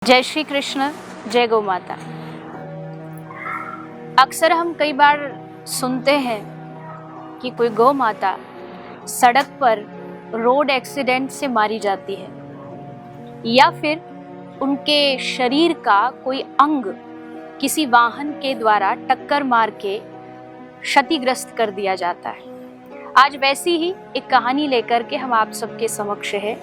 जय श्री कृष्ण, जय गौ माता। अक्सर हम कई बार सुनते हैं कि कोई गौ माता सड़क पर रोड एक्सीडेंट से मारी जाती है या फिर उनके शरीर का कोई अंग किसी वाहन के द्वारा टक्कर मार के क्षतिग्रस्त कर दिया जाता है। आज वैसी ही एक कहानी लेकर के हम आप सबके समक्ष है।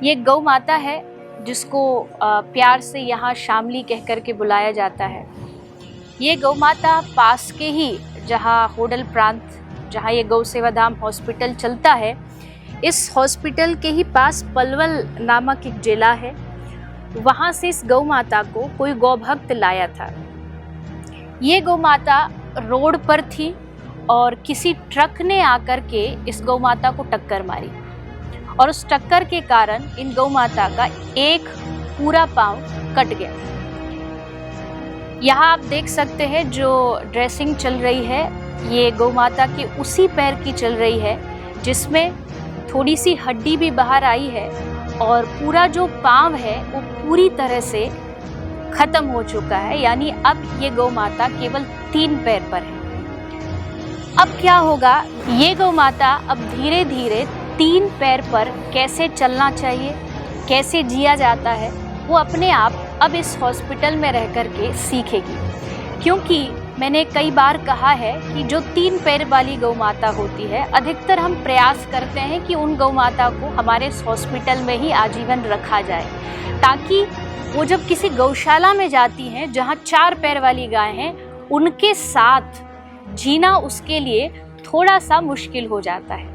ये गौ माता है जिसको प्यार से यहाँ शामली कह कर के बुलाया जाता है। ये गौ माता पास के ही जहाँ होडल प्रांत, जहाँ ये गौ सेवा धाम हॉस्पिटल चलता है, इस हॉस्पिटल के ही पास पलवल नामक एक जिला है। वहाँ से इस गौ माता को कोई गौ भक्त लाया था। ये गौ माता रोड पर थी और किसी ट्रक ने आकर के इस गौ माता को टक्कर मारी और उस टक्कर के कारण इन गौ माता का एक पूरा पांव कट गया। यहाँ आप देख सकते हैं जो ड्रेसिंग चल रही है, ये गौ माता की उसी पैर की चल रही है जिसमें थोड़ी सी हड्डी भी बाहर आई है और पूरा जो पांव है वो पूरी तरह से खत्म हो चुका है। यानी अब ये गौ माता केवल 3 पैर पर है। अब क्या होगा, ये गौ माता अब धीरे धीरे 3 पैर पर कैसे चलना चाहिए, कैसे जिया जाता है, वो अपने आप अब इस हॉस्पिटल में रह कर के सीखेगी। क्योंकि मैंने कई बार कहा है कि जो 3 पैर वाली गौ माता होती है, अधिकतर हम प्रयास करते हैं कि उन गौ माता को हमारे इस हॉस्पिटल में ही आजीवन रखा जाए, ताकि वो जब किसी गौशाला में जाती हैं जहाँ 4 पैर वाली गाय हैं, उनके साथ जीना उसके लिए थोड़ा सा मुश्किल हो जाता है।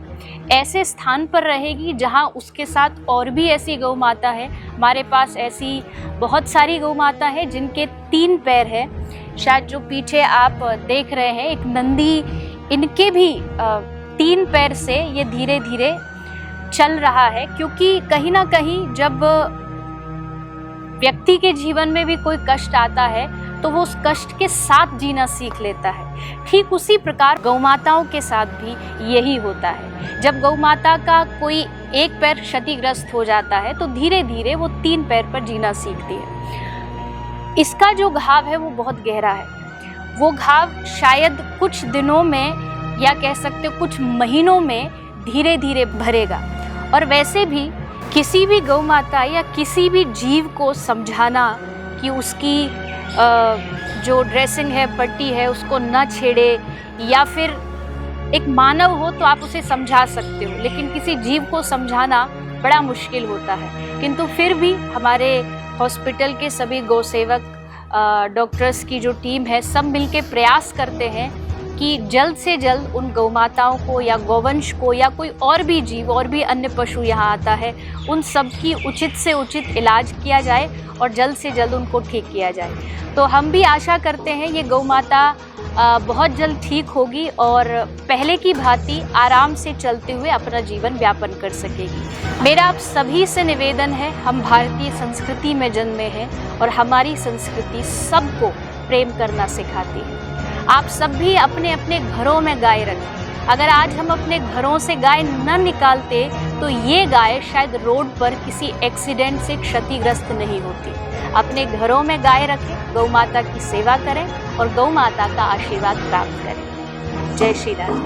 ऐसे स्थान पर रहेगी जहां उसके साथ और भी ऐसी गौ माता है। हमारे पास ऐसी बहुत सारी गौ माता है जिनके 3 पैर है। शायद जो पीछे आप देख रहे हैं एक नंदी, इनके भी 3 पैर से ये धीरे धीरे चल रहा है। क्योंकि कहीं ना कहीं जब व्यक्ति के जीवन में भी कोई कष्ट आता है तो वो उस कष्ट के साथ जीना सीख लेता है। ठीक उसी प्रकार गौ माताओं के साथ भी यही होता है। जब गौ माता का कोई एक पैर क्षतिग्रस्त हो जाता है तो धीरे धीरे वो 3 पैर पर जीना सीखती है। इसका जो घाव है वो बहुत गहरा है। वो घाव शायद कुछ दिनों में या कह सकते कुछ महीनों में धीरे धीरे भरेगा। और वैसे भी किसी भी गौ माता या किसी भी जीव को समझाना कि उसकी जो ड्रेसिंग है, पट्टी है, उसको न छेड़े, या फिर एक मानव हो तो आप उसे समझा सकते हो, लेकिन किसी जीव को समझाना बड़ा मुश्किल होता है। किंतु फिर भी हमारे हॉस्पिटल के सभी गौसेवक डॉक्टर्स की जो टीम है, सब मिलके प्रयास करते हैं कि जल्द से जल्द उन गौ माताओं को या गौवंश को या कोई और भी जीव और भी अन्य पशु यहाँ आता है, उन सब की उचित से उचित इलाज किया जाए और जल्द से जल्द उनको ठीक किया जाए। तो हम भी आशा करते हैं ये गौ माता बहुत जल्द ठीक होगी और पहले की भांति आराम से चलते हुए अपना जीवन व्यापन कर सकेगी। मेरा आप सभी से निवेदन है, हम भारतीय संस्कृति में जन्मे हैं और हमारी संस्कृति सबको प्रेम करना सिखाती है। आप सब भी अपने अपने घरों में गाय रखें। अगर आज हम अपने घरों से गाय न निकालते तो ये गाय शायद रोड पर किसी एक्सीडेंट से क्षतिग्रस्त नहीं होती। अपने घरों में गाय रखें, गौ माता की सेवा करें और गौ माता का आशीर्वाद प्राप्त करें। जय श्री राम।